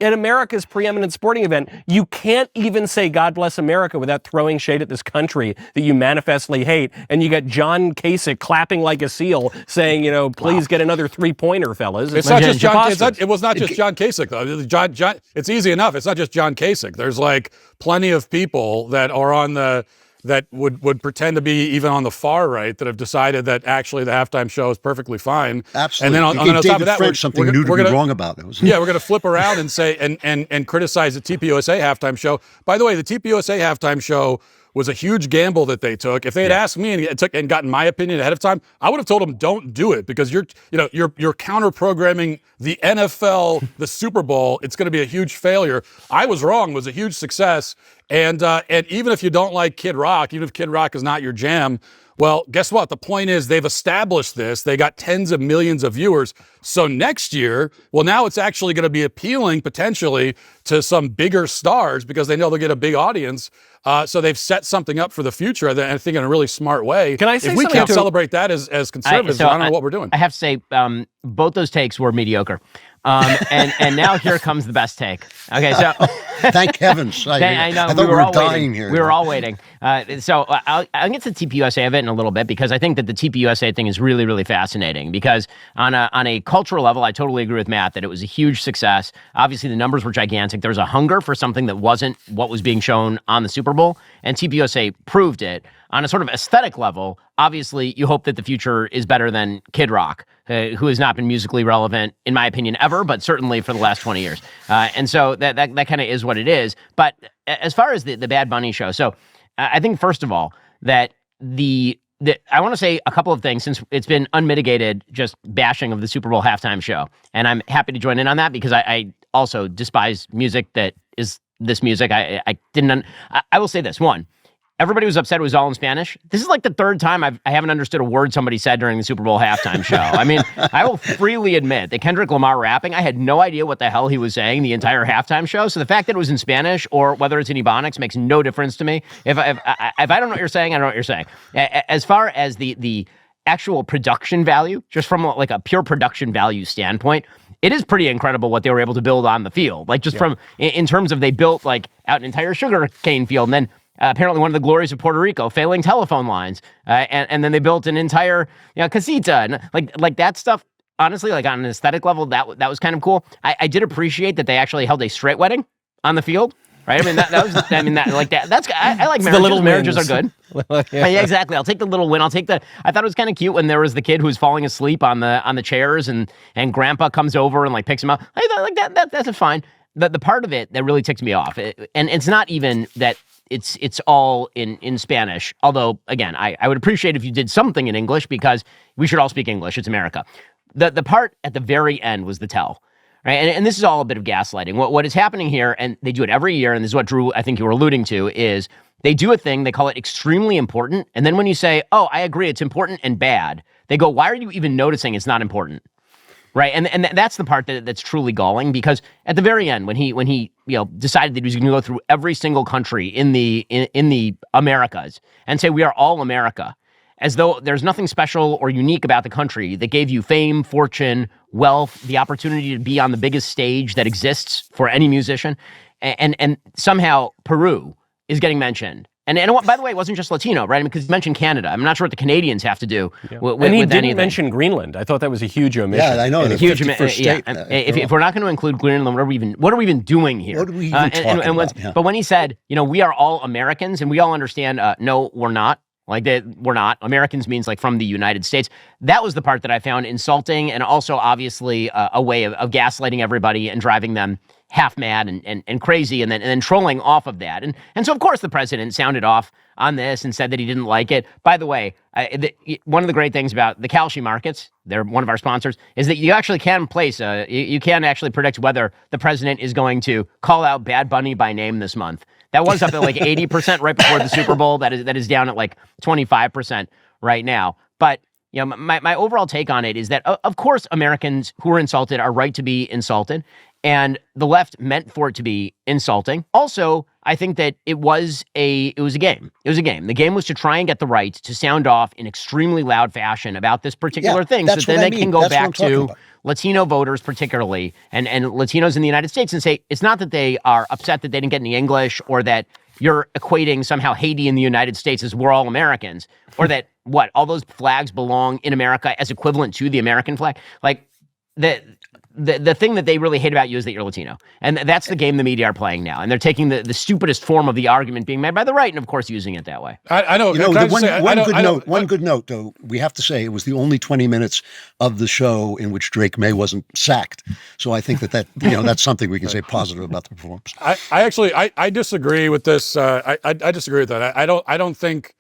at America's preeminent sporting event. You can't even say God bless America without throwing shade at this country that you manifestly hate. And you got John Kasich clapping like a seal saying, please get another three-pointer, fellas. It's not just John Kasich. It was not just John Kasich, though. John, it's easy enough. It's not just John Kasich. There's like plenty of people that are on that would pretend to be even on the far right that have decided that actually the halftime show is perfectly fine. Absolutely. And then on top of that, we're something new to be wrong about it. Yeah, we're going to flip around and say and criticize the TPUSA halftime show. By the way, the TPUSA halftime show was a huge gamble that they took. If they had asked me and gotten my opinion ahead of time, I would have told them don't do it because you're counter programming the NFL, the Super Bowl. It's going to be a huge failure. I was wrong. It was a huge success. And even if you don't like Kid Rock, even if Kid Rock is not your jam, well, guess what? The point is they've established this. They got tens of millions of viewers. So next year, well, now it's actually going to be appealing potentially to some bigger stars because they know they'll get a big audience. So they've set something up for the future, I think, in a really smart way. Can I say if we can't celebrate that as conservatives, I don't know what we're doing. I have to say, both those takes were mediocre. And now here comes the best take. Okay, so thank heavens. I know I thought we were dying waiting. here. We were all waiting. So I'll get to the TPUSA of it in a little bit because I think that the TPUSA thing is really, really fascinating because on a cultural level, I totally agree with Matt that it was a huge success. Obviously, the numbers were gigantic. There was a hunger for something that wasn't what was being shown on the Super Bowl, and TPUSA proved it. On a sort of aesthetic level, obviously, you hope that the future is better than Kid Rock, who has not been musically relevant, in my opinion, ever, but certainly for the last 20 years. And so that kind of is what it is. But as far as the Bad Bunny show, so I think, first of all, that I want to say a couple of things since it's been unmitigated just bashing of the Super Bowl halftime show. And I'm happy to join in on that because I also despise music that is this music. I will say this. One, everybody was upset it was all in Spanish. This is like the third time I haven't understood a word somebody said during the Super Bowl halftime show. I mean, I will freely admit that Kendrick Lamar rapping, I had no idea what the hell he was saying the entire halftime show. So the fact that it was in Spanish or whether it's in Ebonics makes no difference to me. If I don't know what you're saying, I don't know what you're saying. As far as the actual production value, just from like a pure production value standpoint, it is pretty incredible what they were able to build on the field. Like just from in terms of they built like out an entire sugar cane field and then apparently one of the glories of Puerto Rico, failing telephone lines. And then they built an entire casita. And like that stuff, honestly, like on an aesthetic level, that was kind of cool. I did appreciate that they actually held a straight wedding on the field. Right? I mean, that's, I like marriages. The little marriages wins. are good. Yeah, exactly. I'll take the little win. I thought it was kind of cute when there was the kid who was falling asleep on the chairs and Grandpa comes over and like picks him up. I thought like that's a fine. The part of it that really ticks me off, and it's not even that it's all in Spanish. Although, again, I would appreciate if you did something in English because we should all speak English. It's America. The part at the very end was the tell. Right? And this is all a bit of gaslighting. What is happening here, and they do it every year, and this is what, Drew, I think you were alluding to, is they do a thing, they call it extremely important, and then when you say, oh, I agree, it's important and bad, they go, why are you even noticing it's not important? Right? And that's the part that's truly galling, because at the very end, when he decided that he was going to go through every single country in the Americas and say, we are all America, as though there's nothing special or unique about the country that gave you fame, fortune, wealth, the opportunity to be on the biggest stage that exists for any musician. And somehow Peru is getting mentioned. And by the way, it wasn't just Latino, right? I mean, because you mentioned Canada. I'm not sure what the Canadians have to do with And he with didn't anything. mention Greenland. I thought that was a huge omission. Yeah, I know. A The huge 51st state. If we're not going to include Greenland, what are we even doing here? What are we even talking about? Yeah. But when he said, we are all Americans, and we all understand, no, we're not. Like that, we're not. Americans means like from the United States. That was the part that I found insulting, and also obviously a way of gaslighting everybody and driving them half mad and crazy, and then trolling off of that. And so of course the president sounded off on this and said that he didn't like it. By the way, one of the great things about the Kalshi markets, they're one of our sponsors, is that you actually can place you can actually predict whether the president is going to call out Bad Bunny by name this month. That was up at like 80% right before the Super Bowl. That is down at like 25% right now. But my overall take on it is that of course Americans who are insulted are right to be insulted. And the left meant for it to be insulting. Also, I think that it was a game. It was a game. The game was to try and get the right to sound off in extremely loud fashion about this particular thing, so that then they can go back to Latino voters particularly, and Latinos in the United States, and say it's not that they are upset that they didn't get any English, or that you're equating somehow Haiti in the United States as we're all Americans, or that all those flags belong in America as equivalent to the American flag. Like the thing that they really hate about you is that you're Latino. And that's the game the media are playing now. And they're taking the stupidest form of the argument being made by the right and, of course, using it that way. I know. One good note, though, we have to say it was the only 20 minutes of the show in which Drake May wasn't sacked. So I think that that's something we can say positive about the performance. I disagree with this. I disagree with that. I don't think...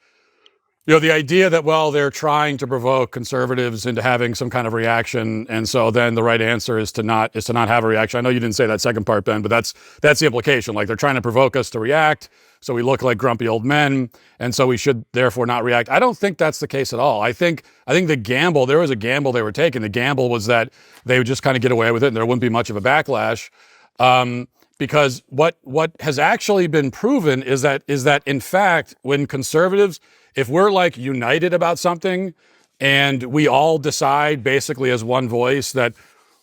the idea that, they're trying to provoke conservatives into having some kind of reaction, and so then the right answer is to not have a reaction. I know you didn't say that second part, Ben, but that's the implication. Like, they're trying to provoke us to react, so we look like grumpy old men, and so we should therefore not react. I don't think that's the case at all. I think the gamble, there was a gamble they were taking. The gamble was that they would just kind of get away with it, and there wouldn't be much of a backlash. Because what has actually been proven is that in fact, when conservatives, if we're like united about something and we all decide basically as one voice that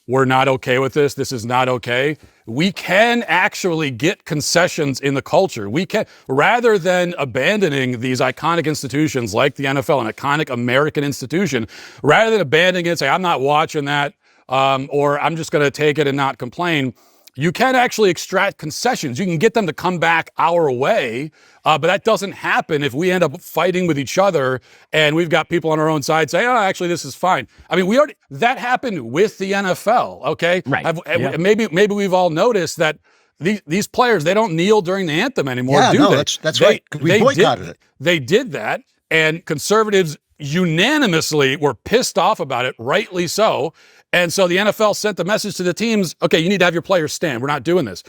we're not okay with this is not okay, we can actually get concessions in the culture. We can, rather than abandoning these iconic institutions like the NFL, an iconic American institution, rather than abandoning it and say, I'm not watching that, or I'm just going to take it and not complain. You can actually extract concessions. You can get them to come back our way, but that doesn't happen if we end up fighting with each other and we've got people on our own side say, oh, actually, this is fine. I mean, that happened with the NFL, okay? Right. Maybe we've all noticed that these players, they don't kneel during the anthem anymore, do they? That's right. We boycotted it. They did that, and conservatives unanimously were pissed off about it, rightly so. And so the NFL sent the message to the teams, okay, you need to have your players stand. We're not doing this.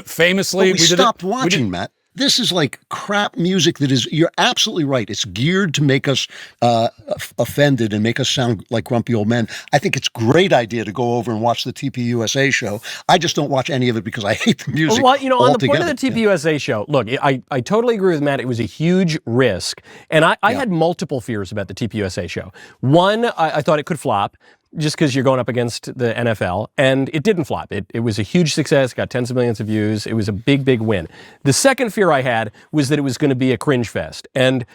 Famously, we stopped watching, Matt. This is like crap music that is, you're absolutely right. It's geared to make us offended and make us sound like grumpy old men. I think it's a great idea to go over and watch the TPUSA show. I just don't watch any of it because I hate the music. Well, on the point of the TPUSA show, look, I totally agree with Matt. It was a huge risk. And I had multiple fears about the TPUSA show. One, I thought it could flop, just because you're going up against the NFL, and it didn't flop. It was a huge success, got tens of millions of views. It was a big, big win. The second fear I had was that it was going to be a cringe fest. And,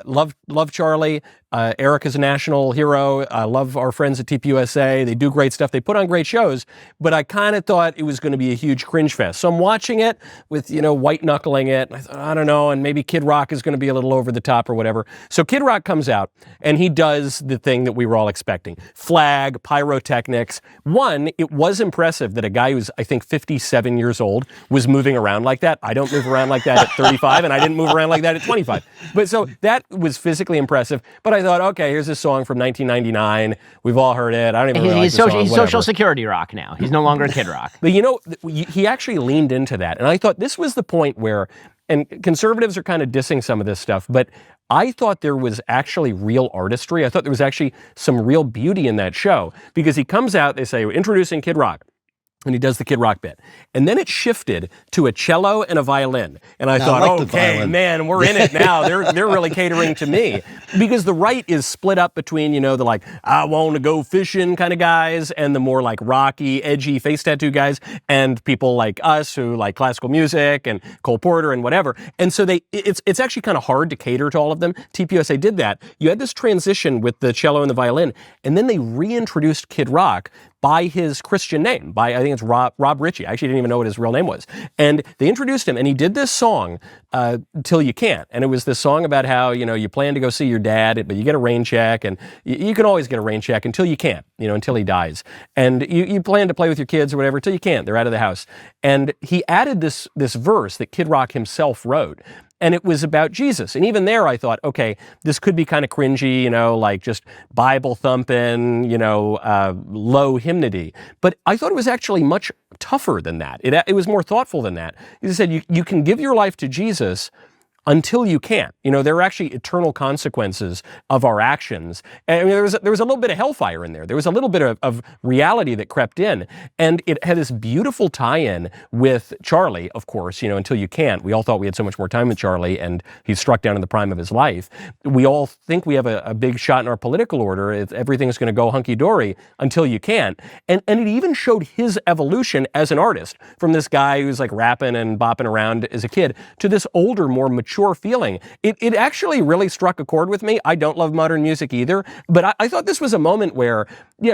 love Charlie. Eric is a national hero. I love our friends at TPUSA. They do great stuff. They put on great shows, but I kind of thought it was going to be a huge cringe fest. So I'm watching it with, white knuckling it. I thought, I don't know, and maybe Kid Rock is going to be a little over the top or whatever. So Kid Rock comes out and he does the thing that we were all expecting. Flag, pyrotechnics. One, it was impressive that a guy who's, I think, 57 years old was moving around like that. I don't move around like that at 35, and I didn't move around like that at 25. But so that was physically impressive. But I thought, okay, here's this song from 1999. We've all heard it. I don't even really like the song. He's Social Security Rock now. He's no longer Kid Rock. But he actually leaned into that. And I thought this was the point where, and conservatives are kind of dissing some of this stuff, but I thought there was actually real artistry. I thought there was actually some real beauty in that show, because he comes out, they say, introducing Kid Rock. And he does the Kid Rock bit. And then it shifted to a cello and a violin. And I thought, okay, man, we're in it now. They're really catering to me. Because the right is split up between, the like, I want to go fishing kind of guys, and the more like rocky, edgy face tattoo guys, and people like us who like classical music and Cole Porter and whatever. And so it's actually kind of hard to cater to all of them. TPUSA did that. You had this transition with the cello and the violin, and then they reintroduced Kid Rock by his Christian name, I think it's Rob Ritchie. I actually didn't even know what his real name was. And they introduced him, and he did this song, Till You Can't. And it was this song about how, you plan to go see your dad, but you get a rain check, and you can always get a rain check until you can't, until he dies. And you plan to play with your kids or whatever, till you can't. They're out of the house. And he added this verse that Kid Rock himself wrote. And it was about Jesus. And even there, I thought, okay, this could be kind of cringy, like just Bible thumping, low hymnody. But I thought it was actually much tougher than that. It was more thoughtful than that. He said, you can give your life to Jesus until you can't. There are actually eternal consequences of our actions. And I mean, there was a little bit of hellfire in there. There was a little bit of reality that crept in. And it had this beautiful tie-in with Charlie, of course, until you can't. We all thought we had so much more time with Charlie, and he's struck down in the prime of his life. We all think we have a big shot in our political order. Everything's going to go hunky-dory until you can't. And it even showed his evolution as an artist, from this guy who's like rapping and bopping around as a kid to this older, more mature feeling. It actually really struck a chord with me. I don't love modern music either, but I thought this was a moment where,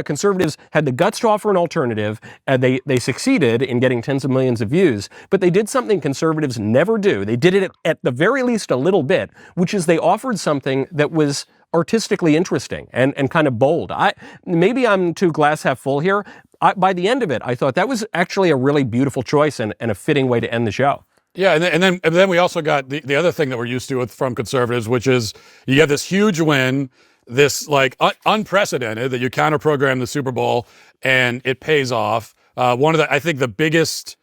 conservatives had the guts to offer an alternative, and they succeeded in getting tens of millions of views, but they did something conservatives never do. They did it at the very least a little bit, which is they offered something that was artistically interesting and kind of bold. Maybe I'm too glass half full here. By the end of it, I thought that was actually a really beautiful choice and a fitting way to end the show. Yeah, and then we also got the other thing that we're used to from conservatives, which is you get this huge win, this like unprecedented, that you counter-program the Super Bowl and it pays off. I think the biggest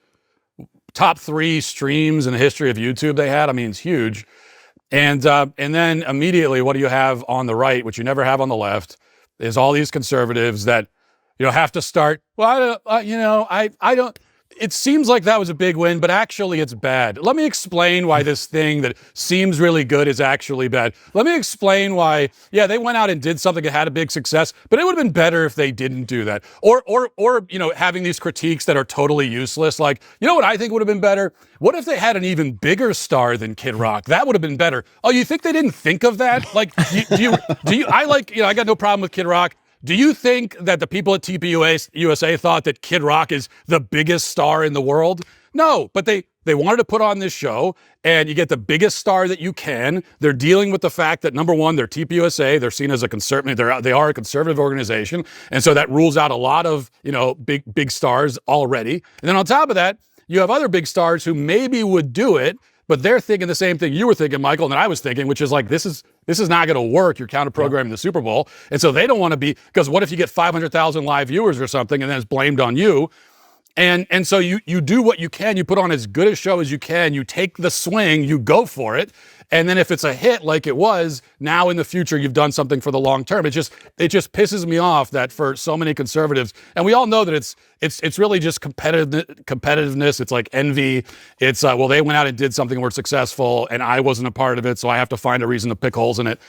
top 3 streams in the history of YouTube they had. I mean, it's huge. And then immediately, what do you have on the right, which you never have on the left, is all these conservatives that have to start. Well, I don't. It seems like that was a big win, but actually it's bad. Let me explain why this thing that seems really good is actually bad. Let me explain why, they went out and did something that had a big success, but it would have been better if they didn't do that. Or having these critiques that are totally useless. Like, what I think would have been better? What if they had an even bigger star than Kid Rock? That would have been better. Oh, you think they didn't think of that? Like, I got no problem with Kid Rock. Do you think that the people at TPUSA thought that Kid Rock is the biggest star in the world? No, but they wanted to put on this show, and you get the biggest star that you can. They're dealing with the fact that, number one, they're TPUSA. They're seen as a conservative. They are a conservative organization, and so that rules out a lot of big stars already. And then on top of that, you have other big stars who maybe would do it, but they're thinking the same thing you were thinking, Michael, and that I was thinking, which is like, this is not going to work. You're counter-programming the Super Bowl. And so they don't want to be, because what if you get 500,000 live viewers or something and then it's blamed on you? And so you do what you can. You put on as good a show as you can. You take the swing. You go for it. And then if it's a hit like it was, now in the future you've done something for the long term. It just pisses me off that for so many conservatives, and we all know that it's really just competitiveness. It's like envy. It's they went out and did something, we're successful, and I wasn't a part of it, so I have to find a reason to pick holes in it.